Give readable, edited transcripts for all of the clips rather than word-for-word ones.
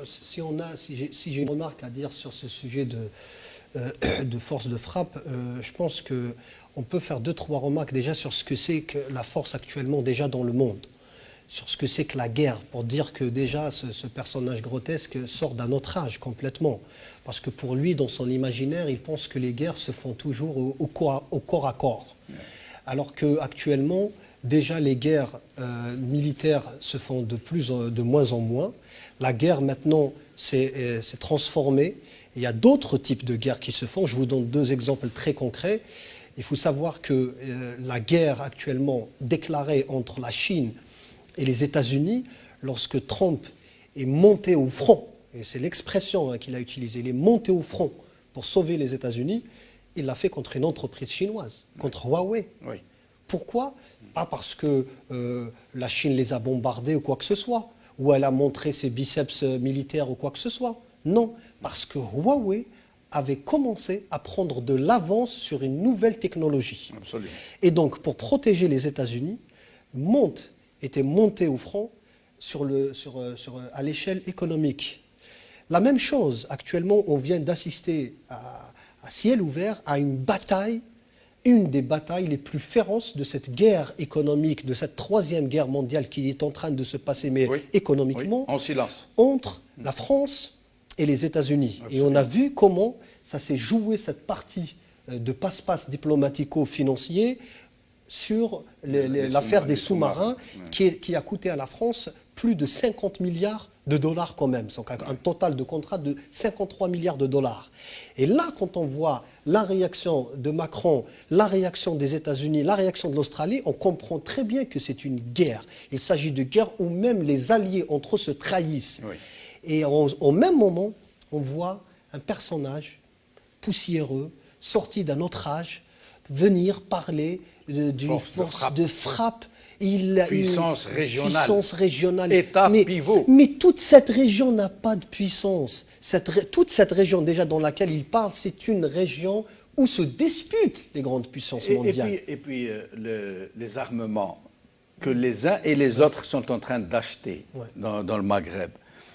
si j'ai une remarque à dire sur ce sujet de force de frappe, je pense qu'on peut faire 2-3 remarques déjà sur ce que c'est que la force actuellement déjà dans le monde, sur ce que c'est que la guerre, pour dire que déjà ce personnage grotesque sort d'un autre âge complètement. Parce que pour lui, dans son imaginaire, il pense que les guerres se font toujours au corps à corps. Alors qu'actuellement, déjà les guerres militaires se font de moins en moins. La guerre maintenant s'est transformée. Il y a d'autres types de guerres qui se font. Je vous donne 2 exemples très concrets. Il faut savoir que la guerre actuellement déclarée entre la Chine et les États-Unis, lorsque Trump est monté au front, et c'est l'expression qu'il a utilisée, il est monté au front pour sauver les États-Unis, il l'a fait contre une entreprise chinoise, contre Huawei. Oui. Pourquoi? Pas parce que la Chine les a bombardés ou quoi que ce soit, ou elle a montré ses biceps militaires ou quoi que ce soit. Non, parce que Huawei avait commencé à prendre de l'avance sur une nouvelle technologie. Absolument. Et donc, pour protéger les États-Unis, était monté au front à l'échelle économique. La même chose, actuellement, on vient d'assister à ciel ouvert à une bataille, une des batailles les plus féroces de cette guerre économique, de cette 3e guerre mondiale qui est en train de se passer, mais économiquement, en silence, entre la France et les États-Unis. Et on a vu comment ça s'est joué, cette partie de passe-passe diplomatico-financier, sur l'affaire des sous-marins, qui a coûté à la France plus de 50 milliards de dollars quand même. C'est un total de contrat de 53 milliards de dollars. Et là, quand on voit la réaction de Macron, la réaction des États-Unis, la réaction de l'Australie, on comprend très bien que c'est une guerre. Il s'agit de guerre où même les alliés entre eux se trahissent. Oui. Et au même moment, on voit un personnage poussiéreux, sorti d'un autre âge, venir parler d'une force de frappe. Puissance régionale. Puissance régionale. État pivot. Mais toute cette région n'a pas de puissance. Toute cette région déjà dans laquelle il parle, c'est une région où se disputent les grandes puissances mondiales. Et puis les armements que les uns et les autres sont en train d'acheter dans le Maghreb,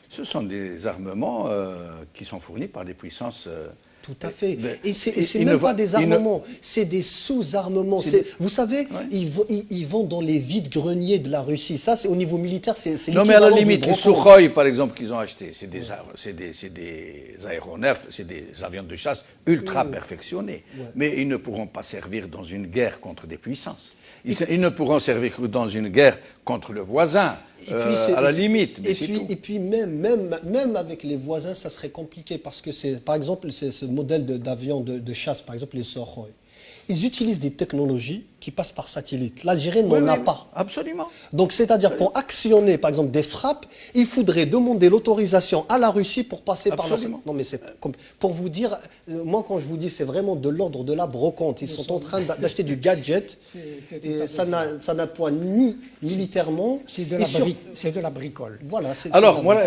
ce sont des armements qui sont fournis par des puissances... Tout à fait. Et c'est même pas des armements, c'est des sous-armements. Vous savez, ils vont dans les vides-greniers de la Russie. Ça, c'est au niveau militaire, c'est non, mais à la limite, les Sukhoi, par exemple, qu'ils ont achetés, c'est des aéronefs, c'est des avions de chasse ultra perfectionnés. Mais ils ne pourront pas servir dans une guerre contre des puissances. Ils ne pourront servir que dans une guerre contre le voisin, à la limite. Mais et puis même avec les voisins, ça serait compliqué parce que, par exemple, ce modèle d'avion de chasse, par exemple les Sukhoi, ils utilisent des technologies qui passent par satellite. L'Algérie n'en a pas. Absolument. Donc, c'est-à-dire, pour actionner, par exemple, des frappes, il faudrait demander l'autorisation à la Russie pour passer par la... Non, mais c'est pour vous dire, moi, quand je vous dis, c'est vraiment de l'ordre de la brocante. Ils sont en train d'acheter du gadget. Et ça n'a point ni militairement... C'est de la bricole. Voilà. Alors, moi,